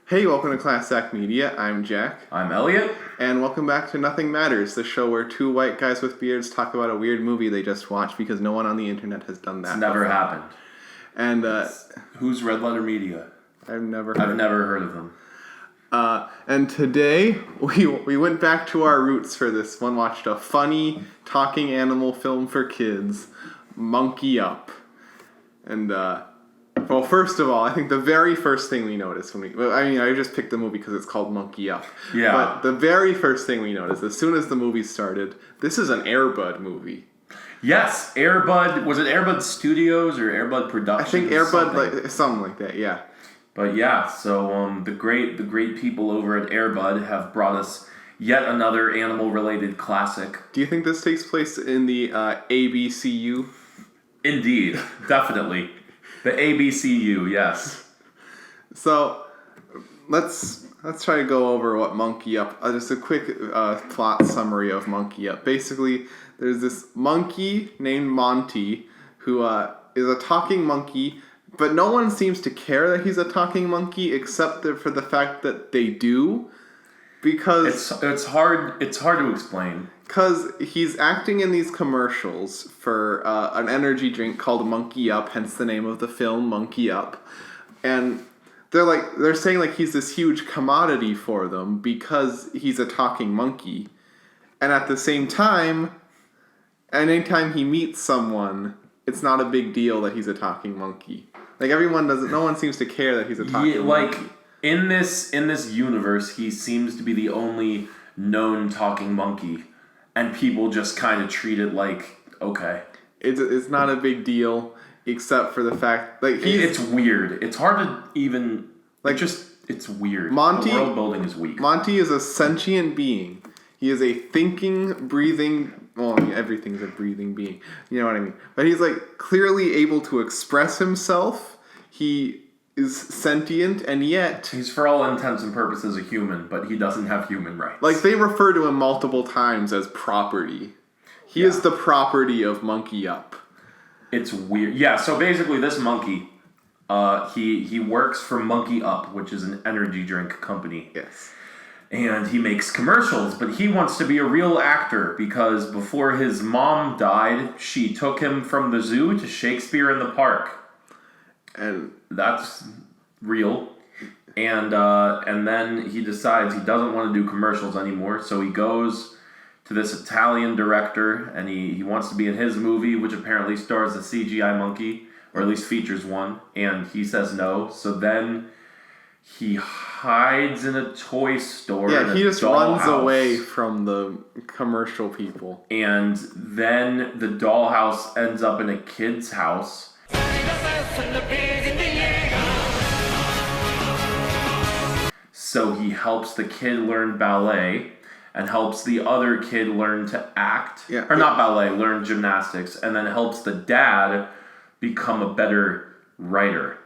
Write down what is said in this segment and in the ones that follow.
Hey, welcome to Class Act Media. I'm Jack. I'm Elliot. And welcome back to Nothing Matters, the show where two white guys with beards talk about a weird movie they just watched because no one on the internet has done that. It's never happened. And Who's Red Letter Media? I've never heard of them. And today we went back to our roots for this one. Watched a funny talking animal film for kids, Monkey Up. And well, first of all, I think the very first thing we noticed I just picked the movie because it's called Monkey Up. Yeah. But the very first thing we noticed, as soon as the movie started, this is an Air Bud movie. Yes, Air Bud. Was it Air Bud Studios or Air Bud Productions? I think Air Bud, something like that. Yeah. But yeah, so the great people over at Air Bud have brought us yet another animal-related classic. Do you think this takes place in the ABCU? Indeed, definitely. The ABCU, yes. So, let's try to go over what Monkey Up. Just a quick plot summary of Monkey Up. Basically, there's this monkey named Monty who is a talking monkey, but no one seems to care that he's a talking monkey except for the fact that they do, because it's hard to explain. Because he's acting in these commercials for an energy drink called Monkey Up, hence the name of the film, Monkey Up. And they're saying like he's this huge commodity for them because he's a talking monkey. And at the same time, anytime he meets someone, it's not a big deal that he's a talking monkey. Like no one seems to care that he's a talking monkey. In this universe, he seems to be the only known talking monkey. And people just kind of treat it like, okay. It's not a big deal, except for the fact it's weird. It's hard to even it's weird. Monty, the world building is weak. Monty is a sentient being. He is a thinking, breathing. Well, I mean, everything's a breathing being. You know what I mean? But he's clearly able to express himself. He is sentient, and yet he's for all intents and purposes a human, but he doesn't have human rights. They refer to him multiple times as property. He is the property of Monkey Up. It's weird. Yeah, so basically this monkey, he works for Monkey Up, which is an energy drink company. Yes. And he makes commercials, but he wants to be a real actor because before his mom died, she took him from the zoo to Shakespeare in the Park. And that's real. And then he decides he doesn't want to do commercials anymore, so he goes to this Italian director, and he wants to be in his movie, which apparently stars a CGI monkey, or at least features one, and he says no. So then he hides in a toy store. Yeah, he just runs away from the commercial people. And then the dollhouse ends up in a kid's house. So he helps the kid learn ballet and helps the other kid learn to act. Yeah. Or not ballet, learn gymnastics. And then helps the dad become a better writer.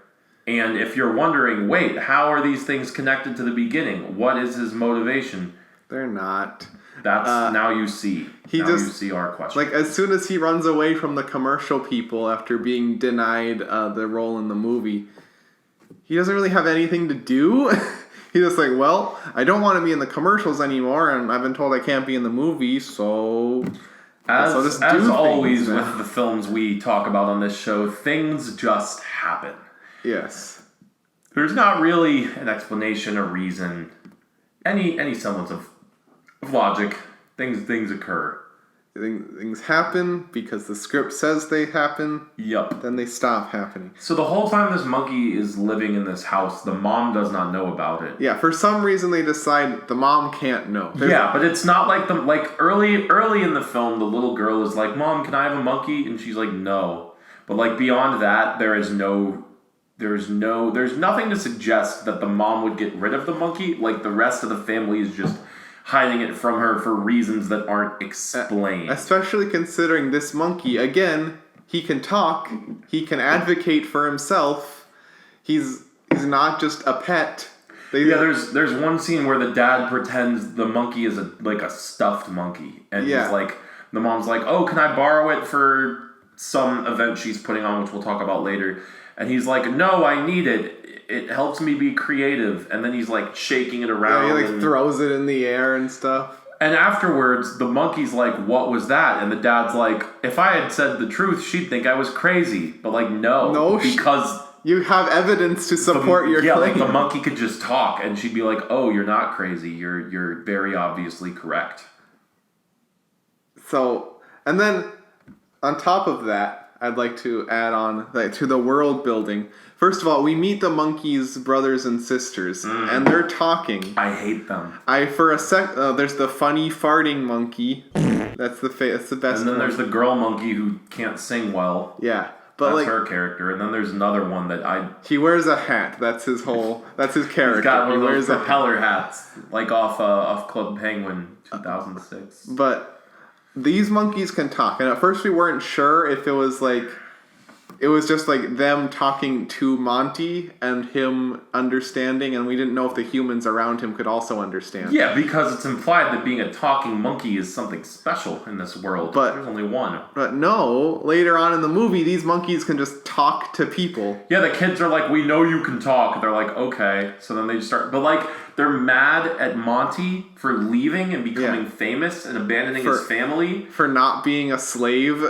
And if you're wondering, wait, how are these things connected to the beginning? What is his motivation? They're not. That's now you see. You see our question. As soon as he runs away from the commercial people after being denied the role in the movie, he doesn't really have anything to do. He's just well, I don't want to be in the commercials anymore, and I've been told I can't be in the movie, so... As always with the films we talk about on this show, things just happen. Yes. There's not really an explanation, a reason, any semblance of logic. Things occur. Things happen because the script says they happen. Yup. Then they stop happening. So the whole time this monkey is living in this house, the mom does not know about it. Yeah, for some reason they decide the mom can't know. But it's not early in the film, the little girl is like, "Mom, can I have a monkey?" And she's like, "No." But beyond that, there's nothing to suggest that the mom would get rid of the monkey. The rest of the family is just hiding it from her for reasons that aren't explained. Especially considering this monkey, again, he can talk, he can advocate for himself. He's not just a pet. There's one scene where the dad pretends the monkey is a stuffed monkey, and he's the mom's like, "Oh, can I borrow it for some event she's putting on, which we'll talk about later?" And he's like, "No, I need it." it helps me be creative. And then he's like shaking it around. Yeah, he like throws it in the air and stuff. And afterwards, the monkey's like, what was that? And the dad's like, if I had said the truth, she'd think I was crazy. But like, no, because you have evidence to support your claim. Like the monkey could just talk, and she'd be like, oh, you're not crazy. You're very obviously correct. So, and then on top of that, I'd like to add on to the world building. First of all, we meet the monkey's brothers and sisters, and they're talking. I hate them. There's the funny farting monkey. That's the best. And then there's the girl monkey who can't sing well. Yeah, but that's her character. And then there's another one that he wears a hat. That's his character. He's got one of those propeller hats, like off Club Penguin 2006. But these monkeys can talk, and at first we weren't sure if it was like. It was just like them talking to Monty and him understanding, and we didn't know if the humans around him could also understand. Yeah, because it's implied that being a talking monkey is something special in this world. But there's only one. But no, later on in the movie, these monkeys can just talk to people. Yeah, the kids are like, we know you can talk. They're like, okay. So then they just start... But like, they're mad at Monty for leaving and becoming famous and abandoning his family. For not being a slave.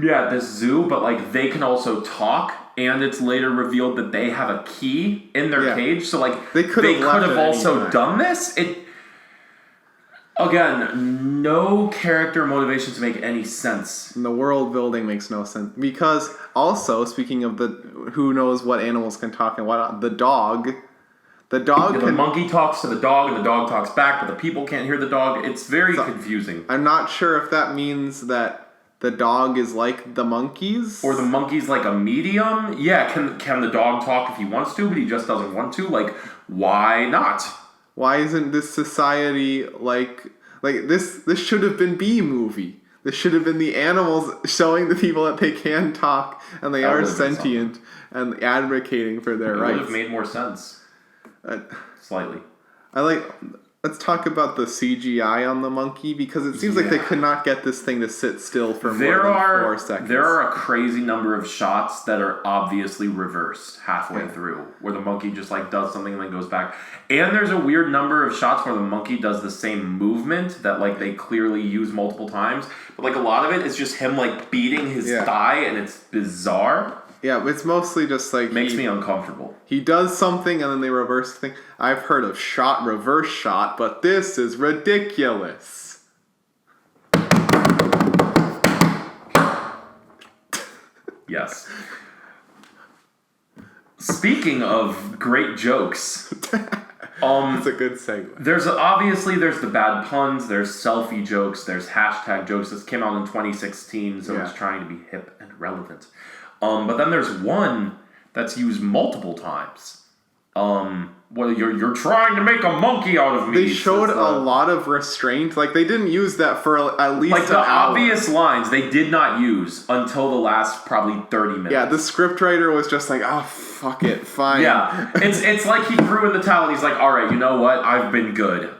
Yeah, this zoo, but like they can also talk, and it's later revealed that they have a key in their cage. So like they could have also done this. Again, no character motivation to make any sense. And the world building makes no sense because also speaking of the who knows what animals can talk and what not, the dog. The monkey talks to the dog, and the dog talks back, but the people can't hear the dog. It's very confusing. I'm not sure if that means that. The dog is like the monkeys? Or the monkey's like a medium? Yeah, can the dog talk if he wants to, but he just doesn't want to? Like, why not? Why isn't this society like this should have been B-movie. This should have been the animals showing the people that they can talk and they are sentient and advocating for their rights. It would have made more sense. Slightly. Let's talk about the CGI on the monkey because it seems like they could not get this thing to sit still for more than 4 seconds. There are a crazy number of shots that are obviously reversed halfway through, where the monkey just like does something and then goes back. And there's a weird number of shots where the monkey does the same movement that like they clearly use multiple times, but like a lot of it is just him like beating his thigh, and it's bizarre. Yeah, it's mostly just like... Makes me uncomfortable. He does something and then they reverse the thing. I've heard of reverse shot, but this is ridiculous. Yes. Speaking of great jokes... That's a good segue. There's the bad puns, there's selfie jokes, there's hashtag jokes. This came out in 2016, so it's trying to be hip and relevant. But then there's one that's used multiple times. Well, you're trying to make a monkey out of me. They showed a lot of restraint. Like, they didn't use that for at least like the obvious lines they did not use until the last probably 30 minutes. Yeah, the scriptwriter was just like, oh, fuck it, fine. Yeah, it's like he threw in the towel and he's like, all right, you know what? I've been good.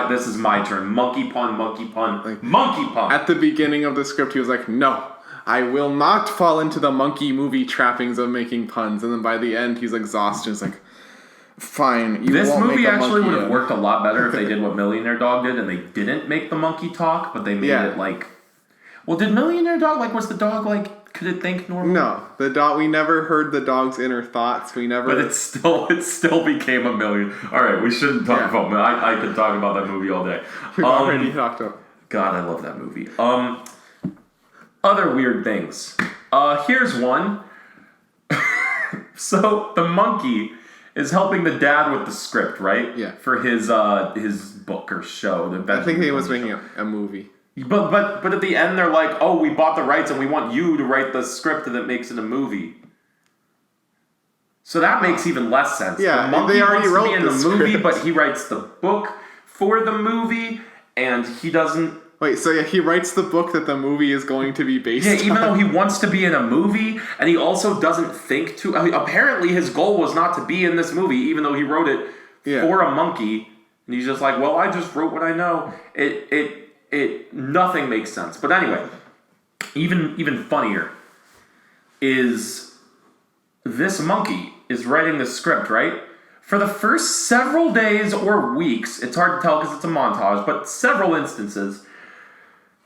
This is my turn. Monkey pun, monkey pun, like, monkey pun. At the beginning of the script, he was like, no. I will not fall into the monkey movie trappings of making puns. And then by the end, he's exhausted. He's like, fine. This movie actually would have worked a lot better if they did what Millionaire Dog did and they didn't make the monkey talk, but they made it like... Well, did Millionaire Dog, like, was the dog, like, could it think normally? No. The dog, we never heard the dog's inner thoughts. We never... But it still became a million. All right, we shouldn't talk about... I could talk about that movie all day. We already talked about... God, I love that movie. Other weird things. Here's one. So the monkey is helping the dad with the script, right? Yeah. For his book or show. I think he was making a movie. But at the end they're like, oh, we bought the rights and we want you to write the script that makes it a movie. So that makes even less sense. Yeah, the monkey they already wants wrote to be in the movie, script. but he writes the book for the movie, and he doesn't. Wait, so he writes the book that the movie is going to be based on? Yeah, even though he wants to be in a movie, and he also doesn't think to... I mean, apparently his goal was not to be in this movie, even though he wrote it for a monkey. And he's just like, well, I just wrote what I know. Nothing makes sense. But anyway, even funnier is this monkey is writing the script, right? For the first several days or weeks, it's hard to tell because it's a montage, but several instances,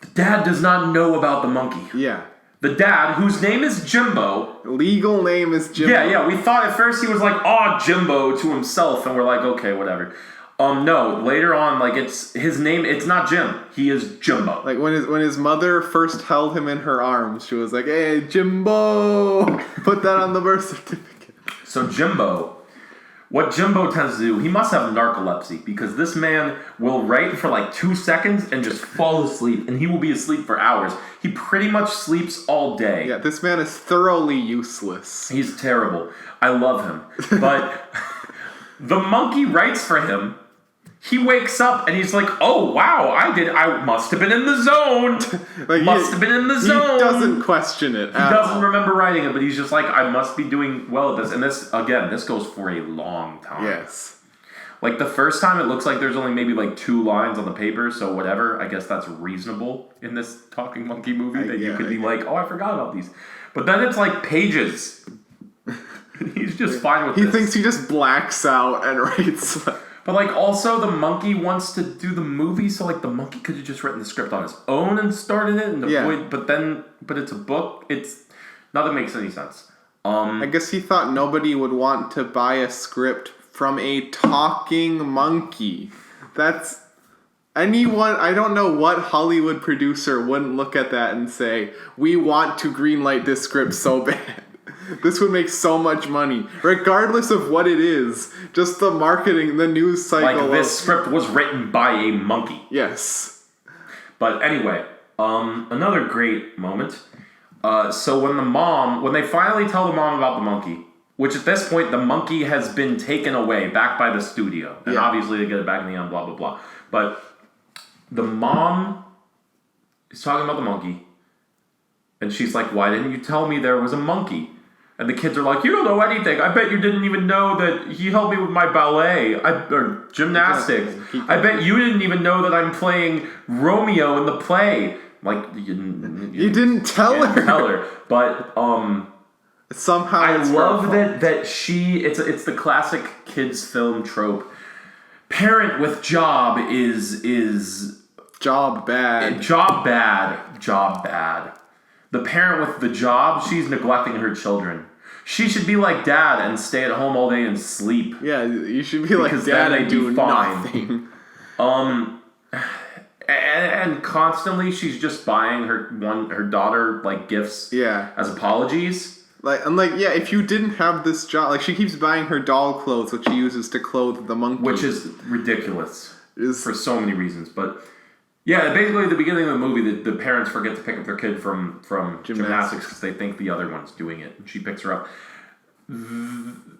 the dad does not know about the monkey. Yeah. The dad, whose name is Jimbo. Legal name is Jimbo. Yeah. We thought at first he was like, "Aw, Jimbo" to himself, and we're like, okay, whatever. No, later on, like, it's his name, it's not Jim. He is Jimbo. Like, when his mother first held him in her arms, she was like, "Hey, Jimbo! Put that on the birth certificate." So Jimbo, what Jimbo tends to do, he must have narcolepsy, because this man will write for like 2 seconds and just fall asleep, and he will be asleep for hours. He pretty much sleeps all day. Yeah, this man is thoroughly useless. He's terrible. I love him. But the monkey writes for him. He wakes up and he's like, "Oh, wow, I must have been in the zone. Like, must have been in the zone." He doesn't question it. He doesn't remember writing it, but he's just like, "I must be doing well at this." And this goes for a long time. Yes. Like, the first time, it looks like there's only maybe like 2 lines on the paper, so whatever. I guess that's reasonable in this Talking Monkey movie, that you could be like, "Oh, I forgot about these." But then it's like pages. He's just fine with this. He thinks he just blacks out and writes. But, like, also, the monkey wants to do the movie, so, like, the monkey could have just written the script on his own and started it, and but it's a book. Nothing makes any sense. I guess he thought nobody would want to buy a script from a talking monkey. That's... Anyone... I don't know what Hollywood producer wouldn't look at that and say, "We want to greenlight this script so bad. This would make so much money." Regardless of what it is. Just the marketing, the news cycle. Like, this script was written by a monkey. Yes. But anyway, another great moment. So when they finally tell the mom about the monkey, which at this point, the monkey has been taken away, back by the studio. And obviously they get it back in the end, blah, blah, blah. But the mom is talking about the monkey. And she's like, "Why didn't you tell me there was a monkey?" And the kids are like, "You don't know anything. I bet you didn't even know that he helped me with my ballet or gymnastics. I bet you didn't even know that I'm playing Romeo in the play." Like, you didn't tell her. But somehow I love that she. It's the classic kids film trope. Parent with job is job bad. Job bad. The parent with the job, she's neglecting her children. She should be like dad and stay at home all day and sleep. Yeah, you should be like dad and do nothing. And constantly she's just buying her daughter like gifts as apologies. If you didn't have this job, like, she keeps buying her doll clothes, which she uses to clothe the monkey. Which is ridiculous for so many reasons, but... Yeah, basically at the beginning of the movie, the parents forget to pick up their kid from gymnastics because they think the other one's doing it. And she picks her up.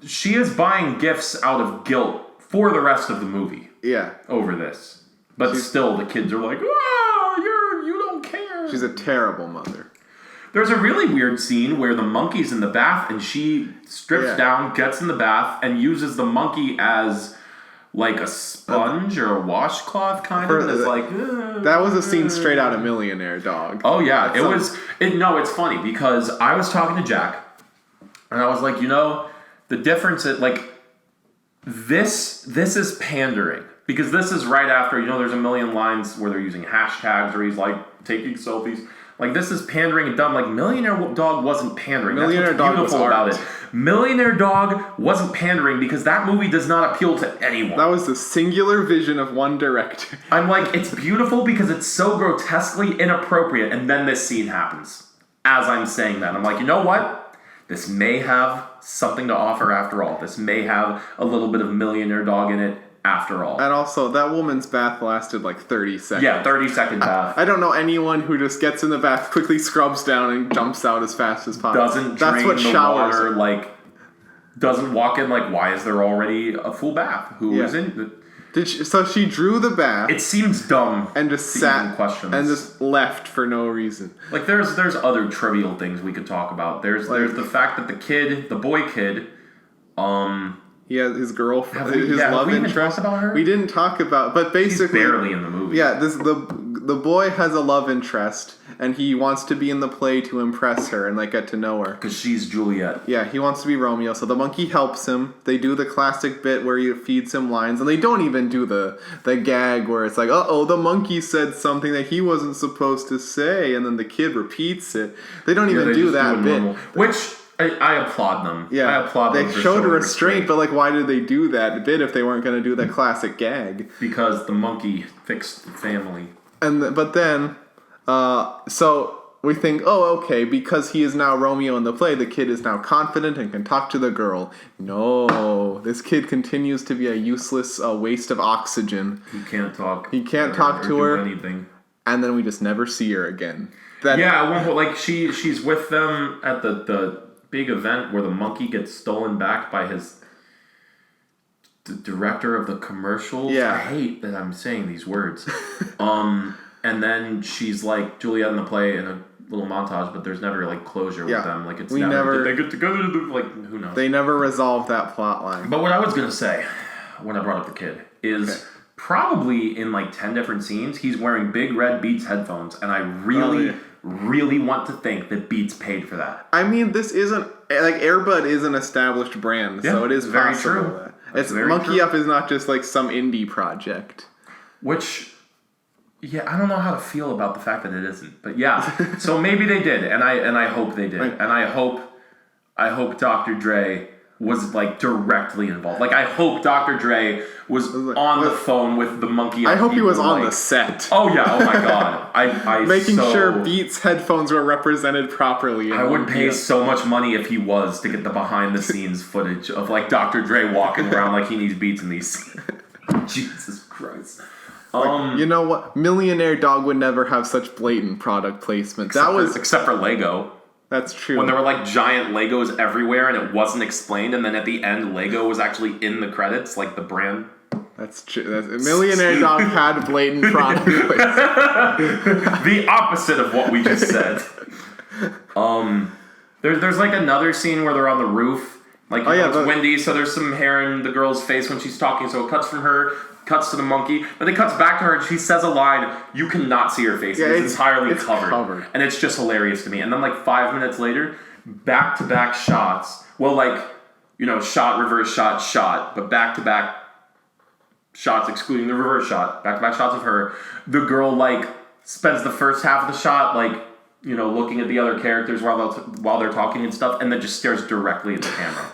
She is buying gifts out of guilt for the rest of the movie. Yeah. Over this. But still, the kids are like, "Oh, you don't care." She's a terrible mother. There's a really weird scene where the monkey's in the bath and she strips down, gets in the bath, and uses the monkey as... like a sponge or a washcloth, kind of. And it's like... that was a scene straight out of Millionaire Dog. Oh, yeah. It's funny because I was talking to Jack and I was like, the difference is, like, this is pandering. Because this is right after, there's a million lines where they're using hashtags or he's, like, taking selfies. Like, this is pandering and dumb. Like, Millionaire Dog wasn't pandering. Millionaire That's what's Dog was beautiful about art. it. Millionaire Dog wasn't pandering because that movie does not appeal to anyone. That was the singular vision of one director. I'm like, it's beautiful because it's so grotesquely inappropriate, and then this scene happens. As I'm saying that, I'm like, you know what? This may have something to offer after all. This may have a little bit of Millionaire Dog in it after all. And also, that woman's bath lasted like 30 seconds. Yeah, 30-second bath. I don't know anyone who just gets in the bath, quickly scrubs down, and jumps out as fast as possible. Doesn't drain the water, like, doesn't walk in like, why is there already a full bath? Who is in? So she drew the bath. It seems dumb. And just sat questions. and just left for no reason. Like, there's other trivial things we could talk about. There's the fact that the boy kid, he has his girlfriend, his love interest. Talked about her? We didn't talk about, but basically, she's barely in the movie. Yeah, the boy has a love interest, and he wants to be in the play to impress her and like get to know her. Because she's Juliet. Yeah, he wants to be Romeo, so the monkey helps him. They do the classic bit where he feeds him lines, and they don't even do the gag where it's like, uh-oh, the monkey said something that he wasn't supposed to say, and then the kid repeats it. They don't even do that bit. Normal. Which, I applaud them. Yeah, I applaud them they for showed showing restraint, but like, why did they do that bit if they weren't going to do that classic gag? Because the monkey fixed the family. But then, so we think, oh, okay, because he is now Romeo in the play, the kid is now confident and can talk to the girl. No, this kid continues to be a useless waste of oxygen. He can't talk. He can't talk to her. Anything. And then we just never see her again. At one point, like she's with them at the big event where the monkey gets stolen back by the director of the commercials. Yeah. I hate that I'm saying these words. And then she's like Juliet in the play in a little montage, but there's never like closure with them. Like it's never did they get together? Like who knows? They never resolved that plot line. But what I was gonna say when I brought up the kid is probably in like 10 different scenes he's wearing big red Beats headphones, and I really want to think that Beats paid for that. I mean, this isn't like Airbud is an established brand, so it is very possible. true. It's Monkey Up is not just like some indie project. Which, yeah, I don't know how to feel about the fact that it isn't, but yeah. So maybe they did, and I hope they did, and I hope Dr. Dre was like directly involved. Like I hope Dr. Dre was on the phone with the monkey. I hope he was on the set. Oh yeah! Oh my god! I making sure Beats headphones were represented properly. I would pay so much money if he was to get the behind the scenes footage of like Dr. Dre walking around like he needs Beats in these scenes. Jesus Christ. You know what? Millionaire Dog would never have such blatant product placement. Except for Lego. That's true. When there were like giant Legos everywhere and it wasn't explained, and then at the end Lego was actually in the credits, like the brand. That's true. Millionaire Dog had blatant product placement. The opposite of what we just said. There's like another scene where they're on the roof. Like it's windy, so there's some hair in the girl's face when she's talking, so it cuts from her, cuts to the monkey, but it cuts back to her and she says a line, you cannot see her face. It's entirely covered. And it's just hilarious to me. And then like 5 minutes later, back-to-back shots. Well, like, shot, reverse shot, shot, but back-to-back shots excluding the reverse shot. Back-to-back shots of her. The girl, like, spends the first half of the shot, like, looking at the other characters while they're talking and stuff, and then just stares directly at the camera.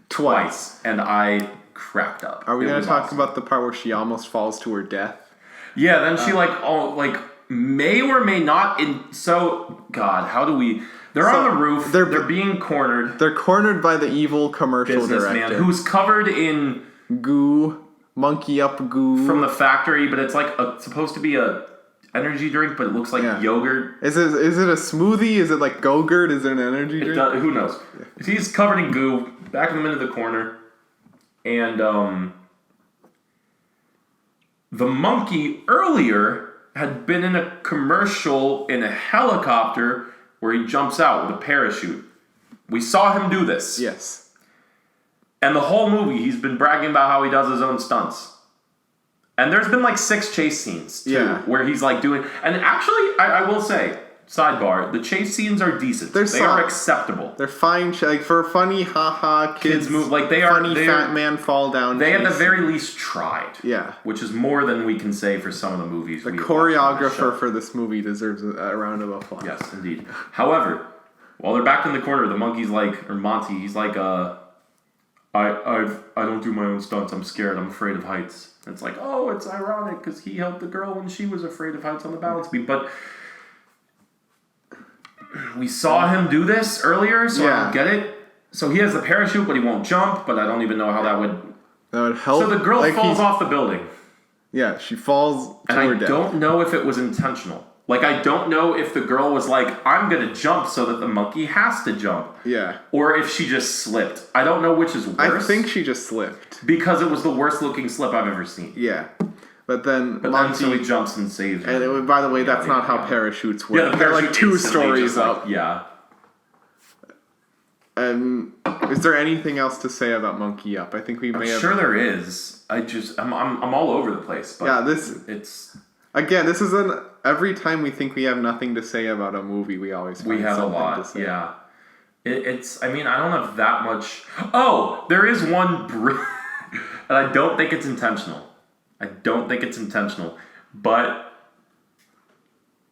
Twice. And I cracked up. Are we going to talk about the part where she almost falls to her death? Yeah, then she may or may not God, how do we... They're on the roof, they're being cornered. They're cornered by the evil commercial director. Who's covered in... goo, monkey up goo. From the factory, but it's like supposed to be a energy drink, but it looks like yogurt. Is it a smoothie? Is it like Go-Gurt? Is it an energy drink? Who knows? Yeah. He's covered in goo, backing him into the corner. And the monkey earlier had been in a commercial in a helicopter where he jumps out with a parachute. We saw him do this. Yes. And the whole movie, he's been bragging about how he does his own stunts. And there's been like 6 chase scenes, too, where he's like doing... And actually, I will say... Sidebar, the chase scenes are decent. They are acceptable. They're fine, like for funny, haha, kids move like they are. Funny fat man fall down. They at the very least tried. Yeah, which is more than we can say for some of the movies. The choreographer for this movie deserves a round of applause. Yes, indeed. However, while they're back in the corner, the monkey's like, or Monty, he's like, I don't do my own stunts. I'm scared. I'm afraid of heights. And it's like, oh, it's ironic because he helped the girl when she was afraid of heights on the balance beam, but. We saw him do this earlier, so I don't get it. So he has the parachute, but he won't jump, but I don't even know how that would help. So the girl falls off the building. Yeah, she falls to her death. And I don't know if it was intentional. Like, I don't know if the girl was like, I'm going to jump so that the monkey has to jump. Yeah. Or if she just slipped. I don't know which is worse. I think she just slipped. Because it was the worst looking slip I've ever seen. Yeah. But then so he jumps and saves her. And by the way, that's not how parachutes work. Yeah, the parachute like 2 stories up. Yeah. Is there anything else to say about Monkey Up? I think we may have... sure there is. I'm all over the place. But yeah, it's... Again, this is every time we think we have nothing to say about a movie, we always find We have a something lot, to say. yeah. It's. I mean, I don't have that much. Oh, there is one, and I don't think it's intentional. But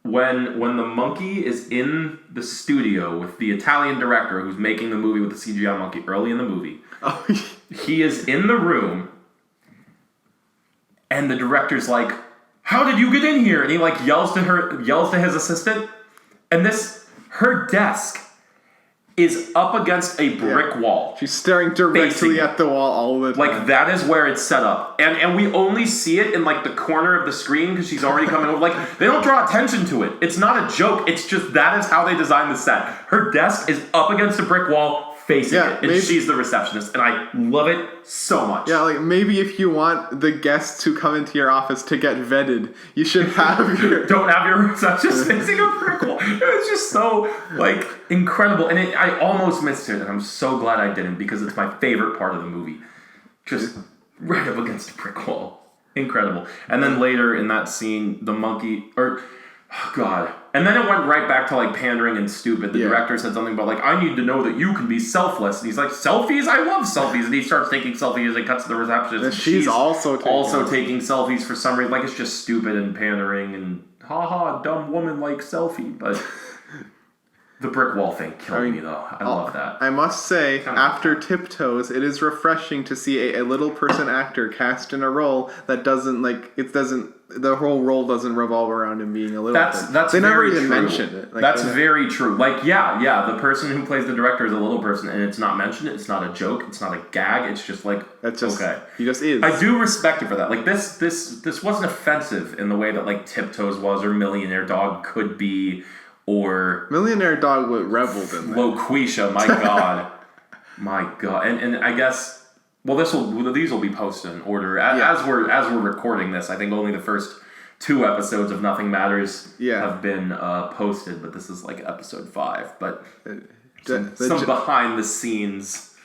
when the monkey is in the studio with the Italian director who's making the movie with the CGI monkey early in the movie, Oh, he is in the room, and the director's like, "How did you get in here?" And he like yells to his assistant, and her desk is up against a brick wall. she's staring directly Facing at the wall all the time. Like, that is where it's set up. And we only see it in, like, the corner of the screen because she's already coming over. Like, they don't draw attention to it. It's not a joke. It's just that is how they designed the set. Her desk is up against a brick wall facing it. And she's the receptionist. And I love it so much. Yeah, like, maybe if you want the guests who come into your office to get vetted, you should have your... Don't have your receptionist facing a brick wall. It's just so, like, incredible. And I almost missed it. And I'm so glad I didn't because it's my favorite part of the movie. Just right up against a brick wall. Incredible. And then later in that scene, the monkey... Oh, God. And then it went right back to, like, pandering and stupid. The director said something about, like, I need to know that you can be selfless. And he's like, selfies? I love selfies. And he starts taking selfies and cuts to the receptionist. And she's also taking selfies for some reason. Like, it's just stupid and pandering and, haha, dumb woman like selfie. But the brick wall thing killed me, though. I love that. I must say, after Tiptoes, it is refreshing to see a little person actor cast in a role that the whole role doesn't revolve around him being a little person. That's they never very even true. mentioned it. Like, that's very true. Like, yeah, the person who plays the director is a little person, and it's not mentioned. It's not a joke. It's not a gag. It's just like, that's just, okay. He just is. I do respect it for that. Like, this wasn't offensive in the way that, like, Tiptoes was, or Millionaire Dog could be, or Millionaire Dog reveled in that. Loquisha, my God. My God. And I guess... Well, these will be posted in order as we're recording this. I think only the first 2 episodes of Nothing Matters have been posted, but this is like episode 5. But some behind the scenes.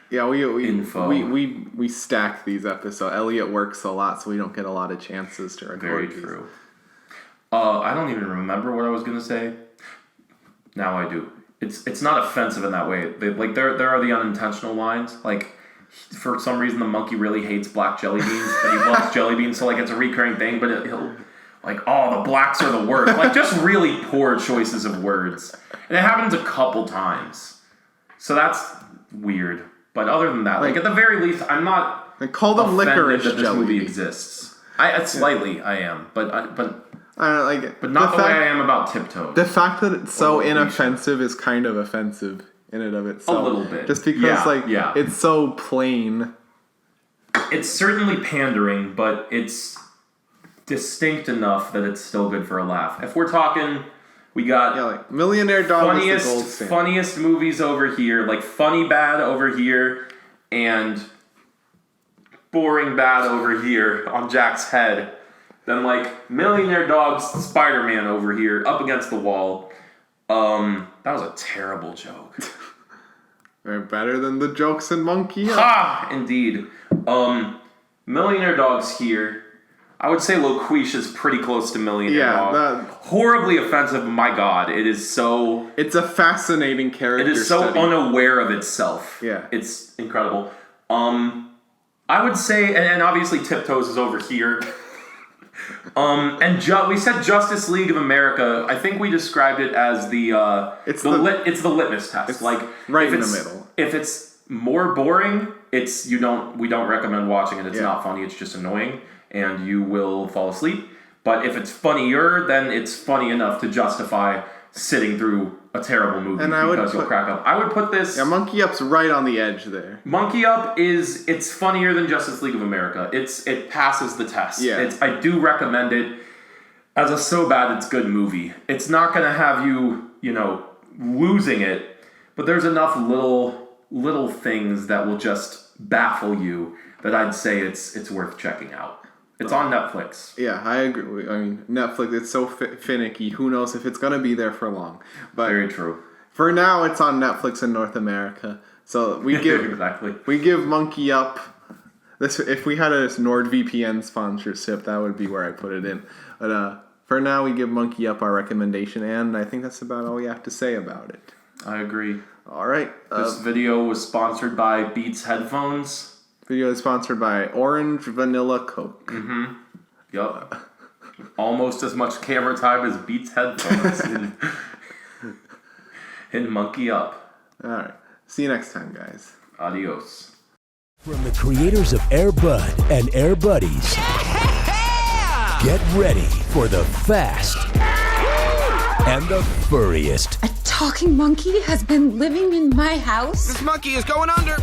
Yeah, info. We stack these episodes. Elliot works a lot, so we don't get a lot of chances to record. Very these. true. I don't even remember what I was gonna say. Now I do. It's not offensive in that way. There are the unintentional lines like. For some reason, the monkey really hates black jelly beans, but he loves jelly beans, so, like, it's a recurring thing, but he'll, like, oh, the blacks are the worst. Like, just really poor choices of words. And it happens a couple times. So that's weird. But other than that, like, at the very least, I'm not call them licorice that this jelly movie beans. exists. Slightly, I am. But I don't like But not the way I am about Tiptoes. The fact that it's so inoffensive is kind of offensive. In and of itself. A little bit. Just because, it's so plain. It's certainly pandering, but it's distinct enough that it's still good for a laugh. If we're talking, we got... Yeah, like, Millionaire Dog is the gold standard. Funniest movies over here, like Funny Bad over here, and Boring Bad over here on Jack's head. Then, like, Millionaire Dog's Spider-Man over here, up against the wall. That was a terrible joke. They're better than the jokes in Monkey Up. Ha! Indeed. Millionaire Dog's here. I would say Loquisha's pretty close to Millionaire Dog. Horribly offensive, my God. It is so... It's a fascinating character It is so study. unaware of itself. Yeah. It's incredible. I would say, and obviously Tiptoes is over here. We said Justice League of America. I think we described it as it's the litmus test. It's like right in the middle. If it's more boring, we don't recommend watching it. It's not funny. It's just annoying, and you will fall asleep. But if it's funnier, then it's funny enough to justify sitting through a terrible movie because you'll crack up. I would put this... Yeah, Monkey Up's right on the edge there. Monkey Up it's funnier than Justice League of America. It passes the test. Yeah. I do recommend it as a so bad it's good movie. It's not going to have you, losing it, but there's enough little things that will just baffle you that I'd say it's worth checking out. It's on Netflix. Yeah, I agree. I mean, Netflix, it's so finicky. Who knows if it's going to be there for long. But very true. For now, it's on Netflix in North America. So we give exactly. We give Monkey Up. This, if we had a NordVPN sponsorship, that would be where I put it in. But for now, we give Monkey Up our recommendation, and I think that's about all we have to say about it. I agree. All right. This video was sponsored by Beats headphones. Video is sponsored by Orange Vanilla Coke. Mm-hmm. Yup. Almost as much camera time as Beats headphones in Monkey Up. All right. See you next time, guys. Adios. From the creators of Air Bud and Air Buddies, get ready for the fast and the furriest. A talking monkey has been living in my house? This monkey is going under.